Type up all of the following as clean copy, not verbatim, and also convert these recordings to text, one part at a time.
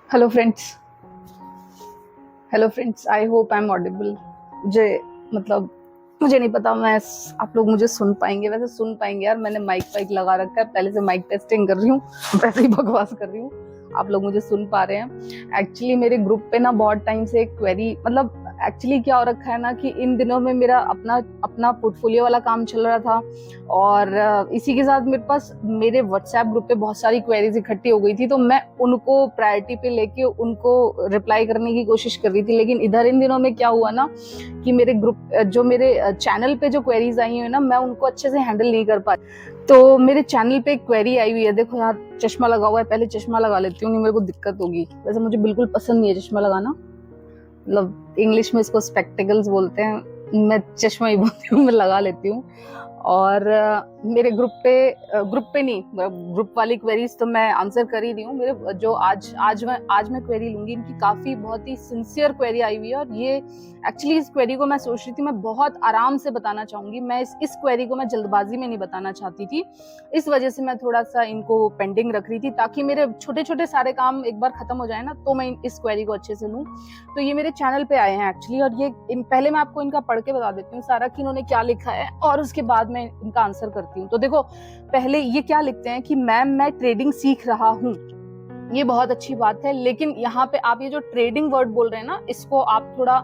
Hello friends. Hello friends, I hope I am audible. मतलब मुझे नहीं पता मैं आप लोग मुझे सुन पाएंगे। वैसे सुन पाएंगे यार, मैंने माइक वाइक लगा रखा है, पहले से माइक टेस्टिंग कर रही हूँ। वैसे ही बकवास कर रही हूँ। आप लोग मुझे सुन पा रहे हैं। एक्चुअली मेरे ग्रुप पे ना बहुत टाइम से एक क्वेरी, मतलब एक्चुअली क्या हो रखा है ना कि इन दिनों में मेरा अपना अपना पोर्टफोलियो वाला काम चल रहा था, और इसी के साथ मेरे पास मेरे व्हाट्सएप ग्रुप पे बहुत सारी क्वेरीज इकट्ठी हो गई थी, तो मैं उनको प्रायोरिटी पे लेके उनको रिप्लाई करने की कोशिश कर रही थी। लेकिन इधर इन दिनों में क्या हुआ ना कि मेरे ग्रुप जो मेरे चैनल पे जो क्वेरीज आई हुई है ना, मैं उनको अच्छे से हैंडल नहीं कर पाई। तो मेरे चैनल पे एक क्वेरी आई हुई है, देखो यार चश्मा लगा हुआ है, पहले चश्मा लगा लेती हूँ, नहीं मेरे को दिक्कत होगी। वैसे मुझे बिल्कुल पसंद नहीं है चश्मा लगाना, मतलब इंग्लिश में इसको स्पेक्टिकल्स बोलते हैं, मैं चश्मा ही बोलती हूँ, मैं लगा लेती हूँ। और मेरे ग्रुप पे नहीं, ग्रुप वाली क्वेरीज तो मैं आंसर कर ही रही हूँ। मेरे जो आज मैं क्वेरी लूंगी, इनकी काफी बहुत ही सिंसियर क्वेरी आई हुई है, और ये एक्चुअली इस क्वेरी को मैं सोच रही थी मैं बहुत आराम से बताना चाहूंगी। मैं इस क्वेरी को मैं जल्दबाजी में नहीं बताना चाहती थी, इस वजह से मैं थोड़ा सा इनको पेंडिंग रख रही थी, ताकि मेरे छोटे छोटे सारे काम एक बार खत्म हो जाए ना, तो मैं इस क्वेरी को अच्छे से लूँ। तो ये मेरे चैनल पे आए हैं एक्चुअली, और ये पहले मैं आपको इनका पढ़ के बता देती हूँ सारा कि इन्होंने क्या लिखा है, और उसके बाद मैं इनका आंसर करती हूँ। तो देखो, पहले ये क्या लिखते हैं कि मैम मैं ट्रेडिंग सीख रहा हूँ। ये बहुत अच्छी बात है, लेकिन यहाँ पे आप ये जो ट्रेडिंग वर्ड बोल रहे हैं ना, इसको आप थोड़ा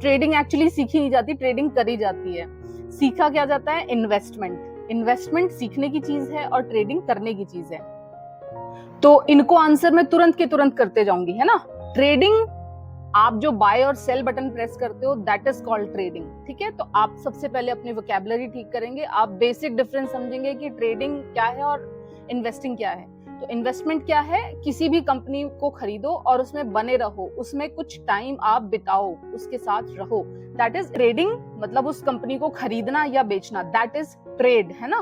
ट्रेडिंग एक्चुअली सीखी नहीं जाती, ट्रेडिंग करी जाती है। सीखा क्या जाता है? इन्वेस्टमेंट। इन्वेस्टमेंट सीखने की चीज है और ट्रेडिंग करने की चीज है। तो इनको आंसर मैं तुरंत के तुरंत करते जाऊंगी, है ना। ट्रेडिंग, आप जो बाय और सेल बटन प्रेस करते हो, दैट इज कॉल्ड ट्रेडिंग। ठीक है, तो आप सबसे पहले अपनी वोकैबुलरी ठीक करेंगे, आप बेसिक डिफरेंस समझेंगे कि ट्रेडिंग क्या है और इन्वेस्टिंग क्या है। तो इन्वेस्टमेंट क्या है? किसी भी कंपनी को खरीदो और उसमें बने रहो, उसमें कुछ टाइम आप बिताओ, उसके साथ रहो, दैट इज ट्रेडिंग। मतलब उस कंपनी को खरीदना या बेचना, दैट इज ट्रेड, है ना।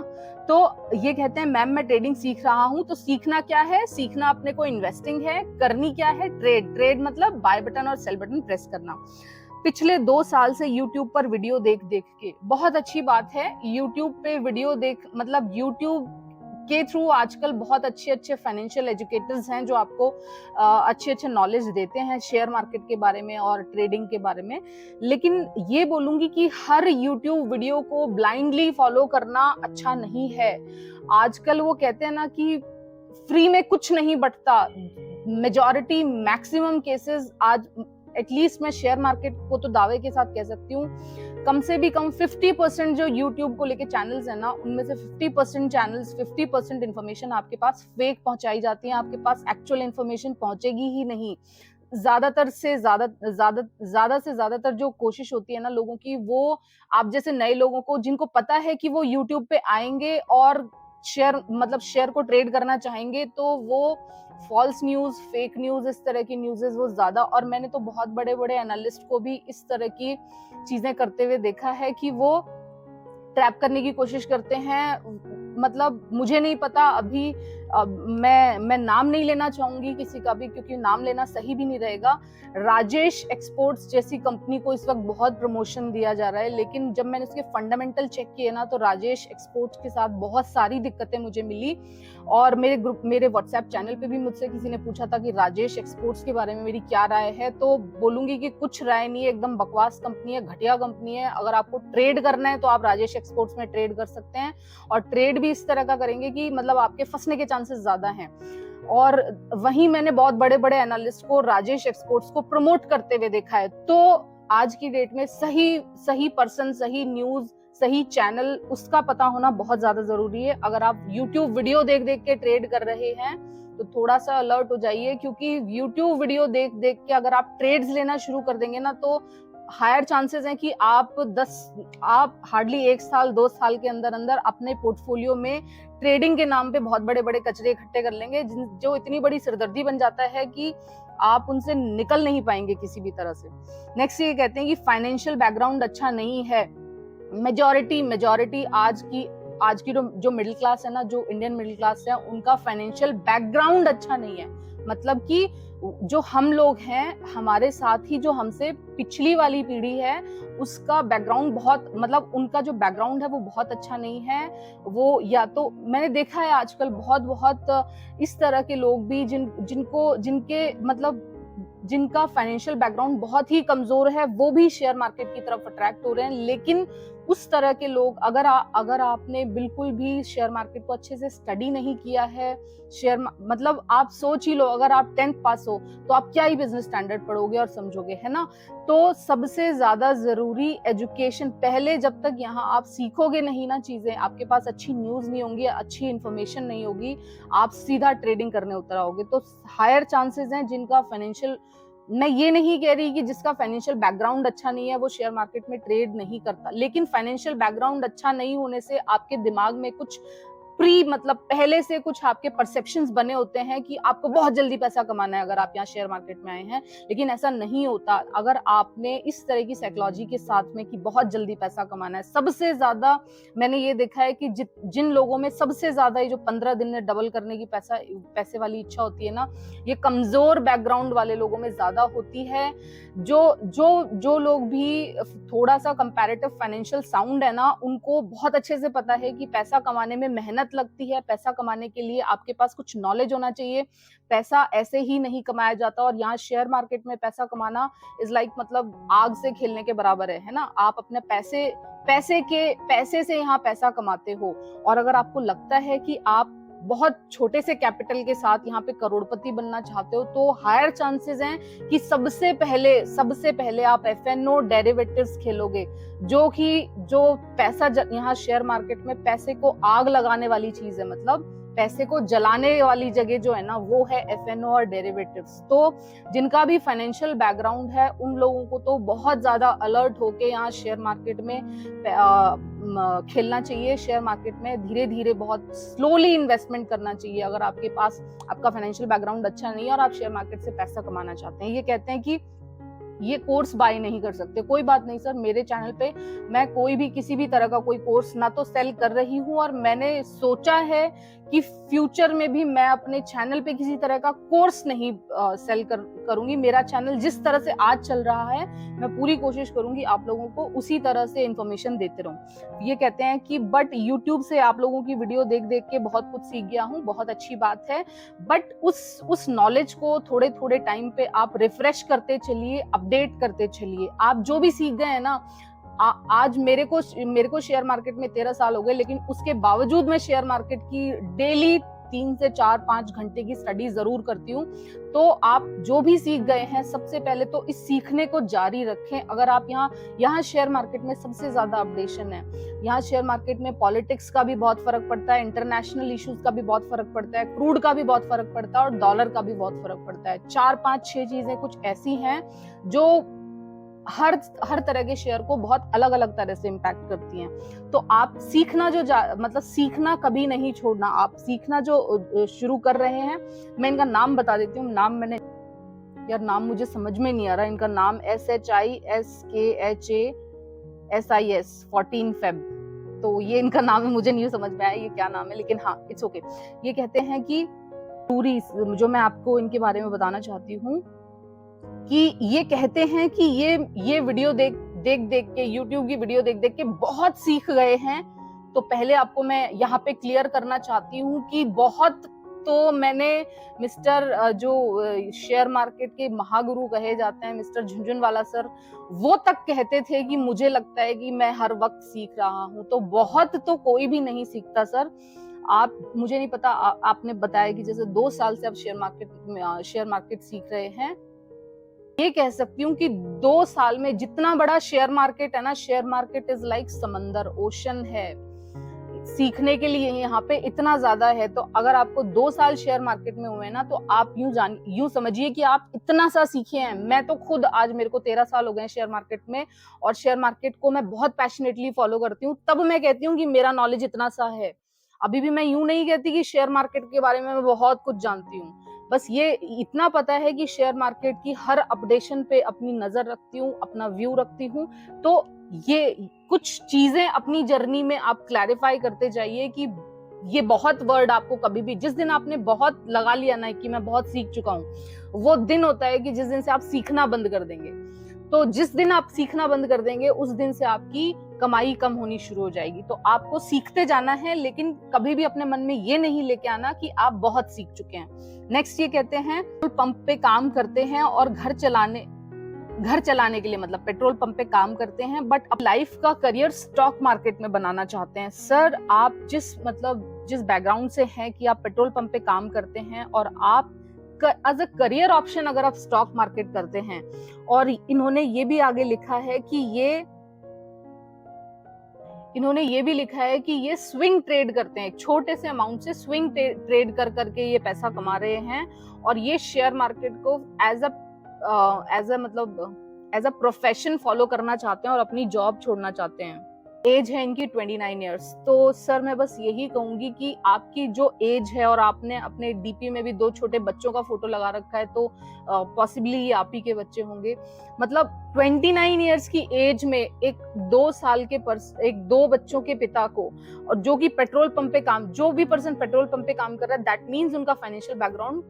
तो ये कहते हैं मैम मैं ट्रेडिंग सीख रहा हूं। तो सीखना क्या है? सीखना अपने को इन्वेस्टिंग है, करनी क्या है? ट्रेड। ट्रेड मतलब बाय बटन और सेल बटन प्रेस करना। पिछले 2 साल से YouTube पर वीडियो देख देख के, बहुत अच्छी बात है, YouTube पे वीडियो देख, मतलब YouTube के थ्रू आजकल बहुत अच्छे अच्छे फाइनेंशियल एजुकेटर्स हैं जो आपको अच्छे अच्छे नॉलेज देते हैं शेयर मार्केट के बारे में और ट्रेडिंग के बारे में। लेकिन ये बोलूंगी कि हर YouTube वीडियो को ब्लाइंडली फॉलो करना अच्छा नहीं है। आजकल वो कहते हैं ना कि फ्री में कुछ नहीं बटता। मेजॉरिटी, मैक्सिमम केसेस आज, एटलीस्ट मैं शेयर मार्केट को तो दावे के साथ कह सकती हूँ, कम से भी कम 50% जो YouTube को लेके चैनल्स है ना, उनमें से 50% चैनल्स, 50% इन्फॉर्मेशन आपके पास फेक पहुंचाई जाती है, आपके पास एक्चुअल इन्फॉर्मेशन पहुंचेगी ही नहीं। ज्यादातर से ज्यादातर जो कोशिश होती है ना लोगों की, वो आप जैसे नए लोगों को, जिनको पता है कि वो YouTube पे आएंगे और शेयर को ट्रेड करना चाहेंगे, तो वो फॉल्स न्यूज, फेक न्यूज, इस तरह की न्यूज़ेस वो ज्यादा, और मैंने तो बहुत बड़े बड़े एनालिस्ट को भी इस तरह की चीजें करते हुए देखा है कि वो ट्रैप करने की कोशिश करते हैं। मतलब मुझे नहीं पता अभी, मैं नाम नहीं लेना चाहूंगी किसी का भी, क्योंकि नाम लेना सही भी नहीं रहेगा। राजेश एक्सपोर्ट्स जैसी कंपनी को इस वक्त बहुत प्रमोशन दिया जा रहा है, लेकिन जब मैंने उसके फंडामेंटल चेक किए ना, तो राजेश एक्सपोर्ट्स के साथ बहुत सारी दिक्कतें मुझे मिली। और मेरे व्हाट्सएप चैनल पे भी मुझसे किसी ने पूछा था कि राजेश एक्सपोर्ट्स के बारे में मेरी क्या राय है, तो बोलूंगी कि कुछ राय नहीं है, एकदम बकवास कंपनी है, घटिया कंपनी है। अगर आपको ट्रेड करना है तो आप राजेश एक्सपोर्ट्स में ट्रेड कर सकते हैं, और ट्रेड भी इस तरह का करेंगे कि मतलब आपके फंसने के चांसेस ज्यादा हैं। और वहीं मैंने बहुत बड़े बड़े एनालिस्ट को राजेश एक्सपोर्ट्स को प्रमोट करते हुए देखा है। तो आज की डेट में सही पर्सन, सही न्यूज, सही चैनल, उसका पता होना बहुत ज्यादा जरूरी है। अगर आप YouTube वीडियो देख देख के ट्रेड कर रहे हैं तो थोड़ा सा अलर्ट हो जाइए, क्योंकि YouTube वीडियो देख देख के अगर आप ट्रेड्स लेना शुरू कर देंगे ना, तो हायर चांसेस हैं कि आप हार्डली 1 साल 2 साल के अंदर अंदर अपने पोर्टफोलियो में ट्रेडिंग के नाम पे बहुत बड़े बड़े कचरे इकट्ठे कर लेंगे, जो इतनी बड़ी सिरदर्दी बन जाता है कि आप उनसे निकल नहीं पाएंगे किसी भी तरह से। नेक्स्ट ये कहते हैं कि फाइनेंशियल बैकग्राउंड अच्छा नहीं है। मेजॉरिटी आज की आज की जो मिडिल क्लास है ना, जो इंडियन मिडिल क्लास है, उनका फाइनेंशियल बैकग्राउंड अच्छा नहीं है। मतलब कि जो हम लोग हैं, हमारे साथ ही जो हमसे पिछली वाली पीढ़ी है, उसका बैकग्राउंड बहुत, मतलब उनका जो बैकग्राउंड है वो बहुत अच्छा नहीं है। वो या तो मैंने देखा है आजकल बहुत बहुत इस तरह के लोग भी जिनके मतलब जिनका फाइनेंशियल बैकग्राउंड बहुत ही कमजोर है, वो भी शेयर मार्केट की तरफ अट्रैक्ट हो रहे हैं। लेकिन उस तरह के लोग, अगर आपने बिल्कुल भी शेयर मार्केट को अच्छे से स्टडी नहीं किया है, मतलब आप सोच ही लो, अगर आप 10th पास हो तो आप क्या ही बिजनेस स्टैंडर्ड पढ़ोगे और समझोगे, है ना। तो सबसे ज्यादा जरूरी एजुकेशन, पहले जब तक यहाँ आप सीखोगे नहीं ना चीजें, आपके पास अच्छी न्यूज नहीं होंगी, अच्छी इंफॉर्मेशन नहीं होगी, आप सीधा ट्रेडिंग करने उतर आओगे। तो हायर चांसेस हैं जिनका फाइनेंशियल, मैं ये नहीं कह रही कि जिसका फाइनेंशियल बैकग्राउंड अच्छा नहीं है वो शेयर मार्केट में ट्रेड नहीं करता, लेकिन फाइनेंशियल बैकग्राउंड अच्छा नहीं होने से आपके दिमाग में कुछ मतलब पहले से कुछ आपके परसेप्शंस बने होते हैं कि आपको बहुत जल्दी पैसा कमाना है अगर आप यहाँ शेयर मार्केट में आए हैं, लेकिन ऐसा नहीं होता। अगर आपने इस तरह की साइकोलॉजी के साथ में कि बहुत जल्दी पैसा कमाना है, सबसे ज्यादा मैंने ये देखा है कि जिन लोगों में सबसे ज्यादा ये जो 15 दिन में डबल करने की पैसे वाली इच्छा होती है ना, ये कमजोर बैकग्राउंड वाले लोगों में ज्यादा होती है। जो लोग भी थोड़ा सा कंपैरेटिव फाइनेंशियल साउंड है ना, उनको बहुत अच्छे से पता है कि पैसा कमाने में मेहनत लगती है, पैसा कमाने के लिए आपके पास कुछ नॉलेज होना चाहिए, पैसा ऐसे ही नहीं कमाया जाता। और यहाँ शेयर मार्केट में पैसा कमाना इज लाइक मतलब आग से खेलने के बराबर है ना। आप अपने पैसे से यहाँ पैसा कमाते हो, और अगर आपको लगता है कि आप बहुत छोटे से कैपिटल के साथ यहाँ पे करोड़पति बनना चाहते हो, तो हायर चांसेस हैं कि सबसे पहले आप एफएनओ डेरिवेटिव्स खेलोगे, जो पैसा यहाँ शेयर मार्केट में पैसे को आग लगाने वाली चीज है, मतलब पैसे को जलाने वाली जगह जो है ना, वो है एफएनओ और डेरिवेटिव्स। तो जिनका भी फाइनेंशियल बैकग्राउंड है, उन लोगों को तो बहुत ज्यादा अलर्ट होके यहाँ शेयर मार्केट में खेलना चाहिए। शेयर मार्केट में धीरे धीरे बहुत स्लोली इन्वेस्टमेंट करना चाहिए अगर आपके पास आपका फाइनेंशियल बैकग्राउंड अच्छा नहीं है और आप शेयर मार्केट से पैसा कमाना चाहते हैं। ये कहते हैं कि ये कोर्स बाय नहीं कर सकते, कोई बात नहीं सर, मेरे चैनल पे मैं कोई भी किसी भी तरह का कोई कोर्स ना तो सेल कर रही हूँ, और मैंने सोचा है कि फ्यूचर में भी मैं अपने चैनल पे किसी तरह का कोर्स नहीं सेल करूंगी। मेरा चैनल जिस तरह से आज चल रहा है, मैं पूरी कोशिश करूंगी आप लोगों को उसी तरह से इंफॉर्मेशन देते रहूं। ये कहते हैं कि बट यूट्यूब से आप लोगों की वीडियो देख देख के बहुत कुछ सीख गया हूँ, बहुत अच्छी बात है, बट उस नॉलेज को थोड़े थोड़े टाइम पे आप रिफ्रेश करते चलिए, अपडेट करते चलिए। आप जो भी सीख गए हैं ना, आज मेरे को शेयर मार्केट में 13 साल हो गए, लेकिन उसके बावजूद मैं शेयर मार्केट की डेली 3 से 4-5 घंटे की स्टडी जरूर करती हूँ। तो आप जो भी सीख गए हैं, सबसे पहले तो इस सीखने को जारी रखें। अगर आप यहाँ शेयर मार्केट में सबसे ज्यादा अपडेशन है, यहाँ शेयर मार्केट में पॉलिटिक्स का भी बहुत फर्क पड़ता है, इंटरनेशनल इश्यूज का भी बहुत फर्क पड़ता है, क्रूड का भी बहुत फर्क पड़ता है, और डॉलर का भी बहुत फर्क पड़ता है। 4-5-6 चीजें कुछ ऐसी हैं जो हर तरह के शेयर को बहुत अलग अलग तरह से इम्पैक्ट करती हैं। तो आप सीखना मतलब सीखना कभी नहीं छोड़ना। आप सीखना जो शुरू कर रहे हैं, मैं इनका नाम बता देती हूँ। नाम मुझे समझ में नहीं आ रहा। इनका नाम SHISKHASIS 14 Feb, तो ये इनका नाम है, मुझे नहीं समझ में आया ये क्या नाम है, लेकिन हाँ इट्स ओके। ये कहते हैं कि पूरी जो मैं आपको इनके बारे में बताना चाहती हूँ कि ये कहते हैं कि ये वीडियो देख के, YouTube की वीडियो देख के बहुत सीख गए हैं। तो पहले आपको मैं यहाँ पे क्लियर करना चाहती हूँ कि बहुत, तो मैंने मिस्टर जो शेयर मार्केट के महागुरु कहे जाते हैं, मिस्टर झुनझुनवाला सर, वो तक कहते थे कि मुझे लगता है कि मैं हर वक्त सीख रहा हूँ। तो बहुत तो कोई भी नहीं सीखता सर। आप, मुझे नहीं पता, आपने बताया कि जैसे 2 साल से आप शेयर मार्केट सीख रहे हैं। ये कह सकती हूँ कि 2 साल में जितना बड़ा शेयर मार्केट है ना, शेयर मार्केट इज लाइक समंदर, ओशन है, सीखने के लिए यहाँ पे इतना ज्यादा है। तो अगर आपको 2 साल शेयर मार्केट में हुए ना, तो आप यूं समझिए कि आप इतना सा सीखे हैं। मैं तो खुद, आज मेरे को 13 साल हो गए शेयर मार्केट में, और शेयर मार्केट को मैं बहुत पैशनेटली फॉलो करती हूँ। तब मैं कहती हूँ कि मेरा नॉलेज इतना सा है। अभी भी मैं यूं नहीं कहती कि शेयर मार्केट के बारे में मैं बहुत कुछ जानती हूँ। बस ये इतना पता है कि शेयर मार्केट की हर अपडेशन पे अपनी नजर रखती हूँ, अपना व्यू रखती हूँ। तो ये कुछ चीजें अपनी जर्नी में आप क्लैरिफाई करते जाइए कि ये बहुत वर्ड आपको कभी भी, जिस दिन आपने बहुत लगा लिया ना कि मैं बहुत सीख चुका हूँ, वो दिन होता है कि जिस दिन से आप सीखना बंद कर देंगे। तो जिस दिन आप सीखना बंद कर देंगे उस दिन से आपकी कमाई कम होनी शुरू हो जाएगी। तो आपको सीखते जाना है, लेकिन कभी भी अपने मन में ये नहीं लेके आना कि आप बहुत सीख चुके हैं। नेक्स्ट ये कहते हैं पंप पे काम करते हैं और घर चलाने के लिए, मतलब पेट्रोल पंप पे काम करते हैं, बट अब लाइफ का करियर स्टॉक मार्केट में बनाना चाहते हैं। सर, आप जिस बैकग्राउंड से हैं कि आप पेट्रोल पंप पे काम करते हैं और आप एज अ करियर ऑप्शन अगर आप स्टॉक मार्केट करते हैं, और इन्होंने ये भी आगे लिखा है कि ये स्विंग ट्रेड करते हैं, छोटे से अमाउंट से स्विंग ट्रेड कर करके ये पैसा कमा रहे हैं, और ये शेयर मार्केट को एज अ प्रोफेशन फॉलो करना चाहते हैं और अपनी जॉब छोड़ना चाहते हैं। एज है इनकी 29 इयर्स। तो सर मैं बस यही कहूंगी कि आपकी जो एज है, और आपने अपने डीपी में भी 2 छोटे बच्चों का फोटो लगा रखा है, तो पॉसिबली ये आप ही के बच्चे होंगे। मतलब 29 इयर्स की एज में एक 2 बच्चों के पिता को, और जो भी पर्सन पेट्रोल पंप पे काम कर रहा है, दैट मीन्स उनका फाइनेंशियल बैकग्राउंड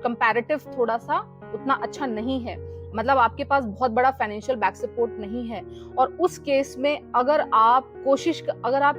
कंपैरेटिव थोड़ा सा उतना अच्छा नहीं है। मतलब आपके पास बहुत बड़ा फाइनेंशियल बैक सपोर्ट नहीं है, और उस केस में अगर आप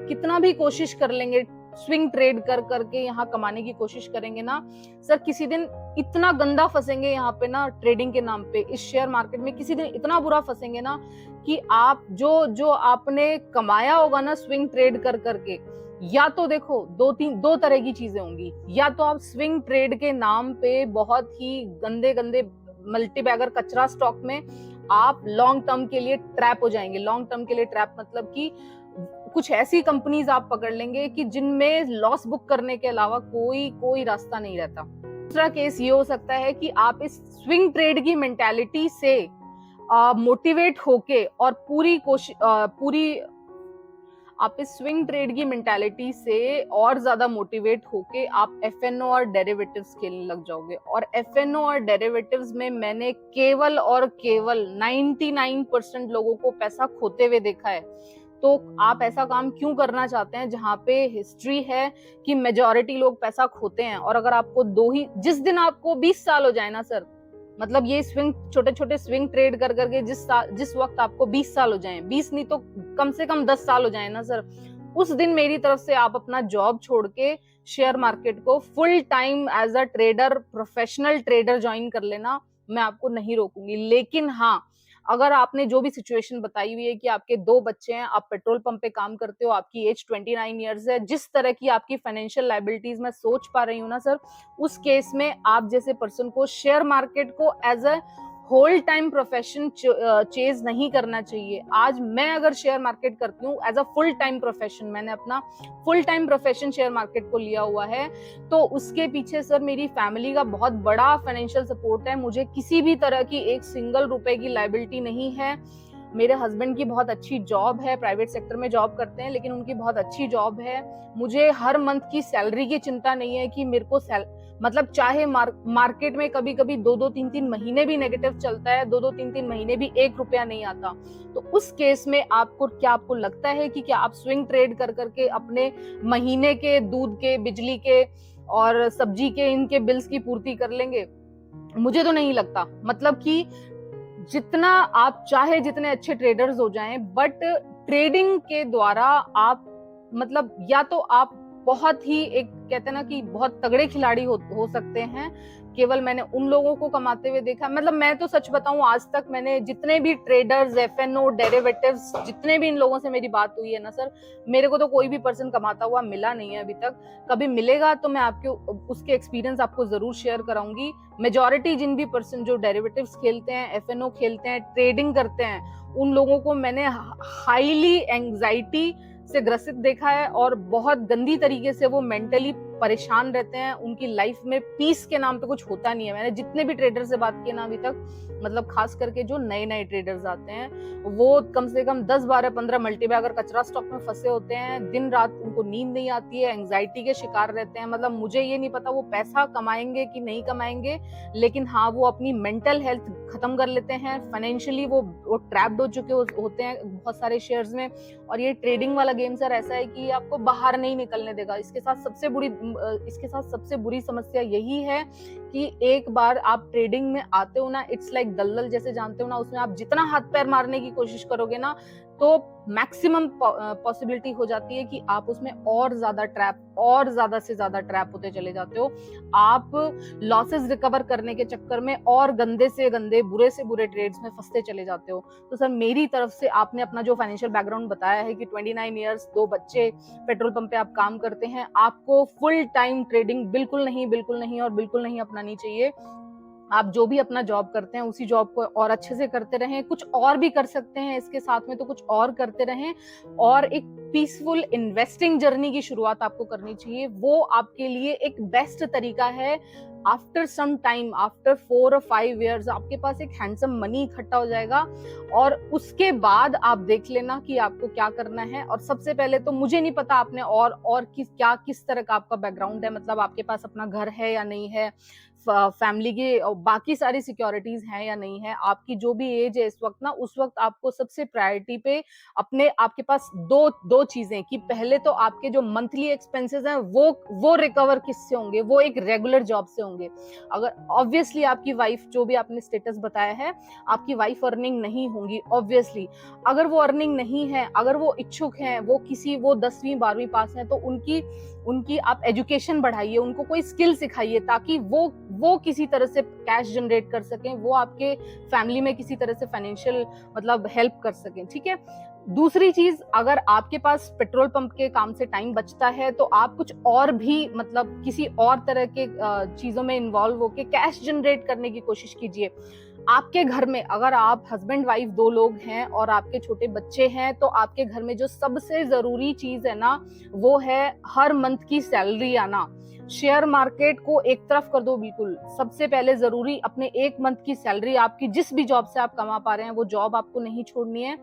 कितना भी कोशिश कर लेंगे, स्विंग ट्रेड कर करके यहाँ कमाने की कोशिश करेंगे ना सर, किसी दिन इतना गंदा फंसेंगे यहाँ पे ना, ट्रेडिंग के नाम पे इस शेयर मार्केट में किसी दिन इतना बुरा फंसेंगे ना कि आप जो आपने कमाया होगा ना स्विंग ट्रेड कर करके, या तो देखो दो तरह की चीजें होंगी। या तो आप स्विंग ट्रेड के नाम पे बहुत ही गंदे गंदे मल्टीबैगर कचरा स्टॉक में आप लॉन्ग टर्म के लिए ट्रैप हो जाएंगे। लॉन्ग टर्म के लिए ट्रैप मतलब कि कुछ ऐसी कंपनीज आप पकड़ लेंगे कि जिनमें लॉस बुक करने के अलावा कोई रास्ता नहीं रहता। दूसरा केस ये हो सकता है कि आप इस स्विंग ट्रेड की मेंटालिटी से मोटिवेट होके और आप इस स्विंग ट्रेड की मेंटालिटी से और ज्यादा मोटिवेट होके आप एफएनओ और डेरिवेटिव्स खेलने लग जाओगे। और एफएनओ और डेरिवेटिव्स में मैंने केवल 99% लोगों को पैसा खोते हुए देखा है। तो आप ऐसा काम क्यों करना चाहते हैं जहां पे हिस्ट्री है कि मेजॉरिटी लोग पैसा खोते हैं? और अगर आपको जिस दिन आपको 20 साल हो जाए ना सर, मतलब ये छोटे छोटे स्विंग ट्रेड कर करके जिस वक्त आपको 20 साल हो जाए, 20 नहीं तो कम से कम 10 साल हो जाए ना सर, उस दिन मेरी तरफ से आप अपना जॉब छोड़ के शेयर मार्केट को full time as a trader, professional trader join कर लेना, मैं आपको नहीं रोकूंगी। लेकिन हाँ, अगर आपने जो भी सिचुएशन बताई हुई है कि आपके 2 बच्चे हैं, आप पेट्रोल पंप पे काम करते हो, आपकी एज 29 इयर्स है, जिस तरह की आपकी फाइनेंशियल लायबिलिटीज मैं सोच पा रही हूँ ना सर, उस केस में आप जैसे पर्सन को शेयर मार्केट को as a whole time profession chase नहीं करना चाहिए। आज मैं अगर शेयर मार्केट करती हूँ as a full time profession, मैंने अपना full time profession share market को लिया हुआ है, तो उसके पीछे सर मेरी फैमिली का बहुत बड़ा फाइनेंशियल सपोर्ट है। मुझे किसी भी तरह की एक सिंगल रुपए की लायबिलिटी नहीं है। मेरे हस्बैंड की बहुत अच्छी जॉब है, प्राइवेट सेक्टर में जॉब करते हैं, लेकिन उनकी बहुत अच्छी जॉब है। मुझे हर मंथ की सैलरी की चिंता नहीं है कि मेरे को मतलब चाहे मार्केट में कभी कभी 2-2, 3-3 महीने भी नेगेटिव चलता है, 2-2, 3-3 महीने भी 1 रुपया नहीं आता, तो उस केस में आपको लगता है कि क्या आप स्विंग ट्रेड कर करके अपने महीने के दूध के, बिजली के और सब्जी के इनके बिल्स की पूर्ति कर लेंगे? मुझे तो नहीं लगता। मतलब कि जितना आप चाहे जितने अच्छे ट्रेडर्स हो जाएं, बट ट्रेडिंग के द्वारा आप मतलब या तो आप बहुत ही एक कहते हैं ना कि बहुत तगड़े खिलाड़ी हो सकते हैं। केवल मैंने उन लोगों को कमाते हुए देखा, मतलब मैं तो सच बताऊं, आज तक मैंने जितने भी ट्रेडर्स, एफएनओ, डेरिवेटिव्स, जितने भी इन लोगों से मेरी बात हुई है ना सर, मेरे को तो कोई भी पर्सन कमाता हुआ मिला नहीं है अभी तक। कभी मिलेगा तो मैं आपके उसके एक्सपीरियंस आपको जरूर शेयर कराऊंगी। मेजॉरिटी जिन भी पर्सन जो डेरिवेटिव्स खेलते हैं, एफएनओ खेलते हैं, ट्रेडिंग करते हैं, उन लोगों को मैंने हाईली एंजाइटी से ग्रसित देखा है, और बहुत गंदी तरीके से वो मेंटली परेशान रहते हैं, उनकी लाइफ में पीस के नाम पे कुछ होता नहीं है। मैंने जितने भी ट्रेडर से बात की ना अभी तक, मतलब खास करके जो नए नए ट्रेडर्स आते हैं, वो कम से कम 10 12 15 मल्टीबैगर कचरा स्टॉक में फंसे होते हैं, दिन रात उनको नींद नहीं आती है, एंग्जाइटी के शिकार रहते हैं। मतलब मुझे ये नहीं पता वो पैसा कमाएंगे कि नहीं कमाएंगे, लेकिन हाँ वो अपनी मेंटल हेल्थ खत्म कर लेते हैं। फाइनेंशियली वो ट्रैप्ड हो चुके होते हैं बहुत सारे शेयर्स में। और ये ट्रेडिंग वाला गेम सर ऐसा है कि आपको बाहर नहीं निकलने देगा। इसके साथ सबसे बुरी समस्या यही है कि एक बार आप ट्रेडिंग में आते हो ना, इट्स लाइक दलदल जैसे जानते हो ना, उसमें आप जितना हाथ पैर मारने की कोशिश करोगे ना, तो मैक्सिमम पॉसिबिलिटी हो जाती है कि आप उसमें और ज्यादा से ज्यादा ट्रैप होते चले जाते हो। आप लॉसेस रिकवर करने के चक्कर में और गंदे से गंदे, बुरे से बुरे ट्रेड्स में फंसते चले जाते हो। तो सर मेरी तरफ से, आपने अपना जो फाइनेंशियल बैकग्राउंड बताया है कि 29 ईयर्स, 2 बच्चे, पेट्रोल पंप पे आप काम करते हैं, आपको फुल टाइम ट्रेडिंग बिल्कुल नहीं और बिल्कुल नहीं अपनानी चाहिए। आप जो भी अपना जॉब करते हैं उसी जॉब को और अच्छे से करते रहें। कुछ और भी कर सकते हैं इसके साथ में तो कुछ और करते रहें, और एक पीसफुल इन्वेस्टिंग जर्नी की शुरुआत आपको करनी चाहिए। वो आपके लिए एक बेस्ट तरीका है। आफ्टर सम टाइम, आफ्टर 4 और 5 ईयर्स आपके पास एक हैंडसम मनी इकट्ठा हो जाएगा, और उसके बाद आप देख लेना कि आपको क्या करना है। और सबसे पहले तो मुझे नहीं पता आपने और किस तरह का आपका बैकग्राउंड है, मतलब आपके पास अपना घर है या नहीं है, फैमिली की बाकी सारी सिक्योरिटीज हैं या नहीं है, आपकी जो भी एज है इस वक्त ना, उस वक्त आपको सबसे प्रायोरिटी पे आपके पास दो चीजें, कि पहले तो आपके जो मंथली एक्सपेंसेस हैं वो रिकवर किससे होंगे, वो एक रेगुलर जॉब से होंगे। अगर ऑब्वियसली आपकी वाइफ, जो भी आपने स्टेटस बताया है, आपकी वाइफ अर्निंग नहीं होंगी ऑब्वियसली। अगर वो अर्निंग नहीं है, अगर वो इच्छुक हैं, वो 10वीं 12वीं पास हैं, तो उनकी आप एजुकेशन बढ़ाइए, उनको कोई स्किल सिखाइए, ताकि वो किसी तरह से कैश जनरेट कर सकें, वो आपके फैमिली में किसी तरह से फाइनेंशियल मतलब हेल्प कर सकें, ठीक है। दूसरी चीज, अगर आपके पास पेट्रोल पंप के काम से टाइम बचता है तो आप कुछ और भी, मतलब किसी और तरह के चीजों में इन्वॉल्व होकर कैश जनरेट करने की कोशिश कीजिए। आपके घर में अगर आप हस्बैंड वाइफ 2 लोग हैं और आपके छोटे बच्चे हैं, तो आपके घर में जो सबसे जरूरी चीज है ना, वो है हर मंथ की सैलरी आना। शेयर मार्केट को एक तरफ कर दो बिल्कुल। सबसे पहले जरूरी अपने 1 मंथ की सैलरी, आपकी जिस भी जॉब से आप कमा पा रहे हैं वो जॉब आपको नहीं छोड़नी है।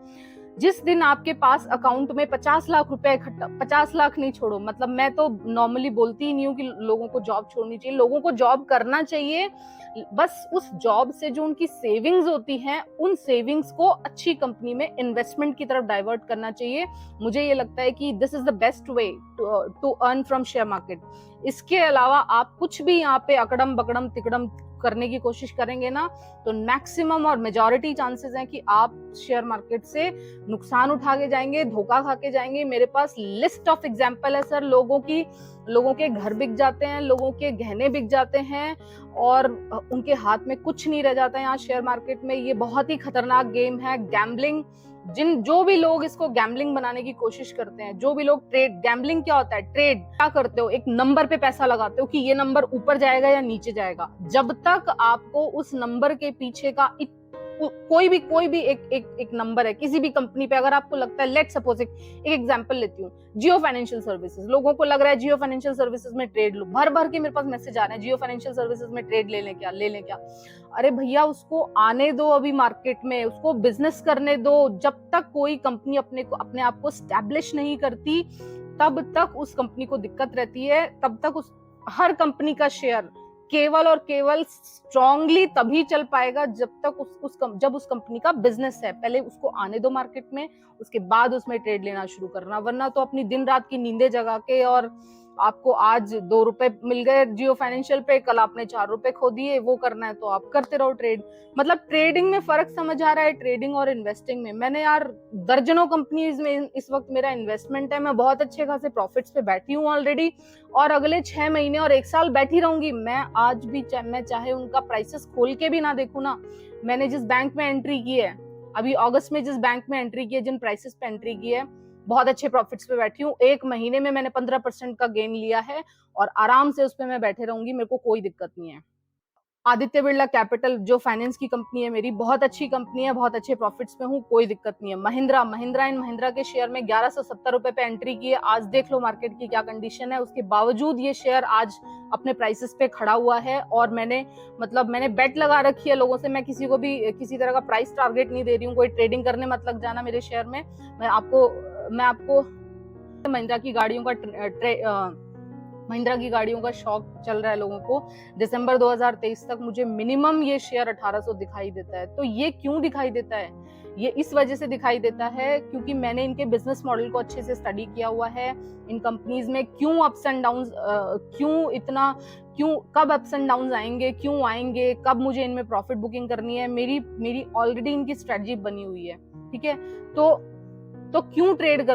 जिस दिन आपके पास अकाउंट में 50 लाख रुपए इकट्ठा, 50 लाख नहीं छोड़ो, मतलब मैं तो नॉर्मली बोलती ही नहीं हूँ कि लोगों को जॉब छोड़नी चाहिए, लोगों को जॉब करना चाहिए। बस उस जॉब से जो उनकी सेविंग्स होती हैं, उन सेविंग्स को अच्छी कंपनी में इन्वेस्टमेंट की तरफ डाइवर्ट करना चाहिए। मुझे ये लगता है कि this is the best way to earn from share market. इसके अलावा आप कुछ भी यहाँ पे अकड़म बकड़म तिकड़म करने की कोशिश करेंगे ना, तो मैक्सिमम और मेजॉरिटी चांसेस हैं कि आप शेयर मार्केट से नुकसान उठा के जाएंगे, धोखा खा के जाएंगे। मेरे पास लिस्ट ऑफ एग्जांपल है सर, लोगों के घर बिक जाते हैं, लोगों के गहने बिक जाते हैं, और उनके हाथ में कुछ नहीं रह जाता है यहाँ शेयर मार्केट में। ये बहुत ही खतरनाक गेम है, गैम्बलिंग। जो भी लोग इसको गैम्बलिंग बनाने की कोशिश करते हैं, जो भी लोग गैम्बलिंग क्या होता है, ट्रेड क्या करते हो, एक नंबर पे पैसा लगाते हो कि ये नंबर ऊपर जाएगा या नीचे जाएगा। जब तक आपको उस नंबर के पीछे का कोई भी एक नंबर है किसी भी कंपनी पे, अगर आपको लगता है, लेट सपोज एक एग्जांपल लेती हूँ, जियो फाइनेंशियल सर्विसेज, लोगों को लग रहा है जियो फाइनेंशियल सर्विसेज में ट्रेड लो, भर भर के मेरे पास मैसेज आ रहे हैं, जियो फाइनेंशियल सर्विसेज में ट्रेड ले लें क्या। अरे भैया, उसको आने दो अभी मार्केट में, उसको बिजनेस करने दो। जब तक कोई कंपनी अपने आप को स्टैब्लिश नहीं करती, तब तक उस कंपनी को दिक्कत रहती है। तब तक हर कंपनी का शेयर केवल और केवल स्ट्रांगली तभी चल पाएगा जब उस कंपनी का बिजनेस है। पहले उसको आने दो मार्केट में, उसके बाद उसमें ट्रेड लेना शुरू करना। वरना तो अपनी दिन रात की नींदें जगा के, और आपको आज 2 रुपए मिल गए जियो फाइनेंशियल पे, कल आपने 4 रुपए खो दिए, वो करना है तो आप करते रहो ट्रेड। मतलब ट्रेडिंग में फर्क समझ आ रहा है, ट्रेडिंग और इन्वेस्टिंग में। मैंने यार दर्जनों कंपनीज में इस वक्त मेरा इन्वेस्टमेंट है, मैं बहुत अच्छे खासे प्रॉफिट्स पे बैठी हूँ ऑलरेडी, और अगले 6 महीने और 1 साल बैठी रहूंगी। मैं आज भी मैं चाहे उनका प्राइसेस खोल के भी ना देखूं ना, मैंने जिस बैंक में एंट्री की है अभी अगस्त में, जिस बैंक में एंट्री की है, जिन प्राइसेस पे एंट्री की है, बहुत अच्छे प्रॉफिट्स पे बैठी हूँ। 1 महीने में मैंने 15% का गेन लिया है, और आराम से उस पे मैं बैठे रहूंगी, मेरे को कोई दिक्कत नहीं है। आदित्य बिरला कैपिटल जो फाइनेंस की कंपनी है मेरी, बहुत अच्छी कंपनी है, बहुत अच्छे प्रॉफिट्स में हूँ, कोई दिक्कत नहीं है। महिंद्रा एंड महिंद्रा के शेयर में 1170 रुपए पे एंट्री की है। आज देख लो मार्केट की क्या कंडीशन है, उसके बावजूद ये शेयर आज अपने प्राइसेस पे खड़ा हुआ है। और मैंने बेट लगा रखी है लोगों से, मैं किसी को भी किसी तरह का प्राइस टारगेट नहीं दे रही हूँ। कोई ट्रेडिंग करने मत लग जाना मेरे शेयर में। मैं आपको महिंद्रा की गाड़ियों का शौक चल रहा है लोगों को। दिसंबर 2023 तक मुझे मिनिमम ये शेयर 1800 दिखाई देता है। तो ये क्यों दिखाई देता है? ये इस वजह से दिखाई देता है क्योंकि मैंने इनके बिजनेस मॉडल को अच्छे से स्टडी किया हुआ है। इन कंपनीज में क्यों अप्स एंड डाउन्स, कब अप्स एंड डाउन्स आएंगे, क्यों आएंगे, कब मुझे इनमें प्रॉफिट बुकिंग करनी है, मेरी ऑलरेडी इनकी स्ट्रेटजी बनी हुई है। ठीक है, तो क्यों ट्रेड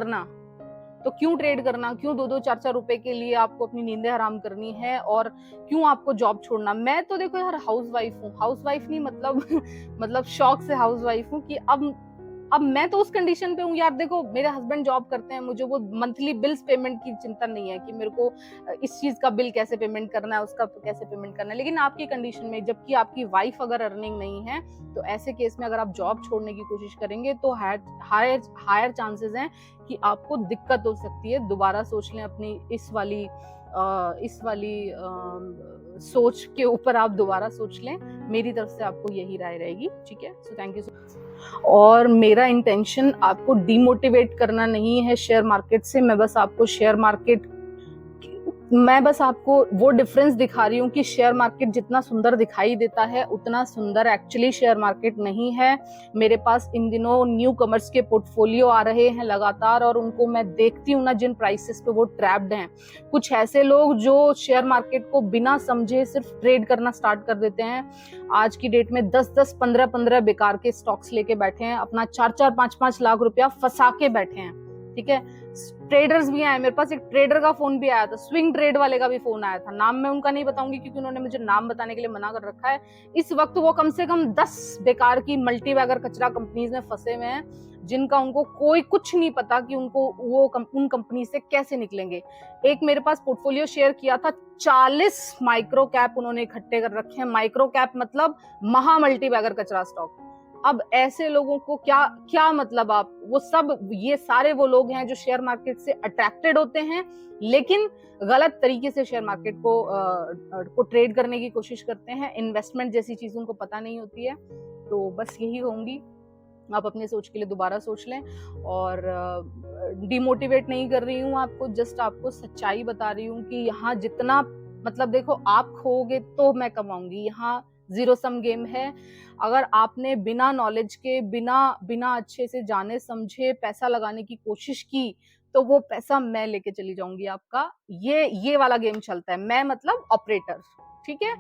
करना, क्यों 2-2, 4-4 रुपए के लिए आपको अपनी नींदें हराम करनी है, और क्यों आपको जॉब छोड़ना। मैं तो देखो यार हाउसवाइफ नहीं मतलब शौक से हाउसवाइफ हूँ कि अब मैं तो उस कंडीशन पे हूँ यार। देखो मेरे हस्बैंड जॉब करते हैं, मुझे वो मंथली बिल्स पेमेंट की चिंता नहीं है कि मेरे को इस चीज का बिल कैसे पेमेंट करना है, उसका कैसे पेमेंट करना है। लेकिन आपकी कंडीशन में, जबकि आपकी वाइफ अगर अर्निंग नहीं है, तो ऐसे केस में अगर आप जॉब छोड़ने की कोशिश करेंगे तो हायर चांसेस हैं कि आपको दिक्कत हो सकती है। दोबारा सोच लें अपनी इस वाली सोच के ऊपर, आप दोबारा सोच लें। मेरी तरफ से आपको यही राय रहेगी। ठीक है, so thank you so much. और मेरा इंटेंशन आपको डिमोटिवेट करना नहीं है शेयर मार्केट से। मैं बस आपको वो डिफरेंस दिखा रही हूँ कि शेयर मार्केट जितना सुंदर दिखाई देता है उतना सुंदर एक्चुअली शेयर मार्केट नहीं है। मेरे पास इन दिनों न्यू कमर्स के पोर्टफोलियो आ रहे हैं लगातार, और उनको मैं देखती हूँ ना, जिन प्राइसेस पे वो ट्रैप्ड हैं। कुछ ऐसे लोग जो शेयर मार्केट को बिना समझे सिर्फ ट्रेड करना स्टार्ट कर देते हैं। आज की डेट में 10-10, 15-15 बेकार के स्टॉक्स लेके बैठे हैं, अपना 4-4, 5-5 लाख रुपया फंसा के बैठे हैं। ठीक है, ट्रेडर्स भी आए, मेरे पास एक ट्रेडर का फोन भी आया था, स्विंग ट्रेड वाले का भी फोन आया था। नाम मैं उनका नहीं बताऊंगी क्योंकि उन्होंने मुझे नाम बताने के लिए मना कर रखा है। इस वक्त वो कम से कम 10 बेकार की मल्टीबैगर कचरा कंपनीज में फंसे हुए हैं, जिनका उनको कोई कुछ नहीं पता कि उनको उन कंपनी से कैसे निकलेंगे। एक मेरे पास पोर्टफोलियो शेयर किया था, 40 माइक्रो कैप उन्होंने इकट्ठे कर रखे हैं। माइक्रो कैप मतलब महा मल्टीबैगर कचरा स्टॉक। अब ऐसे लोगों को क्या मतलब, ये सारे वो लोग हैं जो शेयर मार्केट से अट्रैक्टेड होते हैं, लेकिन गलत तरीके से शेयर मार्केट को ट्रेड करने की कोशिश करते हैं। इन्वेस्टमेंट जैसी चीज उनको पता नहीं होती है। तो बस यही कहूंगी, आप अपने सोच के लिए दोबारा सोच लें। और डिमोटिवेट नहीं कर रही हूँ आपको, जस्ट आपको सच्चाई बता रही हूँ कि यहाँ जितना, मतलब देखो, आप खोओगे तो मैं कमाऊंगी। यहाँ जीरो सम गेम है। अगर आपने बिना नॉलेज के, बिना अच्छे से जाने समझे पैसा लगाने की कोशिश की, तो वो पैसा मैं लेके चली जाऊंगी आपका। ये वाला गेम चलता है। मैं मतलब ऑपरेटर। ठीक है,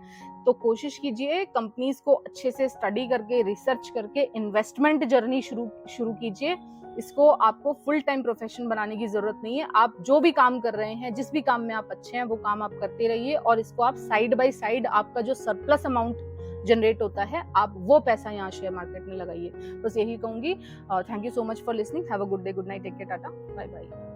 तो कोशिश कीजिए, कंपनीज को अच्छे से स्टडी करके, रिसर्च करके इन्वेस्टमेंट जर्नी शुरू कीजिए। इसको आपको फुल टाइम प्रोफेशन बनाने की जरूरत नहीं है। आप जो भी काम कर रहे हैं, जिस भी काम में आप अच्छे हैं, वो काम आप करते रहिए, और इसको आप साइड बाय साइड, आपका जो सरप्लस अमाउंट जनरेट होता है, आप वो पैसा यहाँ शेयर मार्केट में लगाइए। बस यही कहूंगी। Thank you so much for listening. Have a good day, good night, take care, tata, bye bye.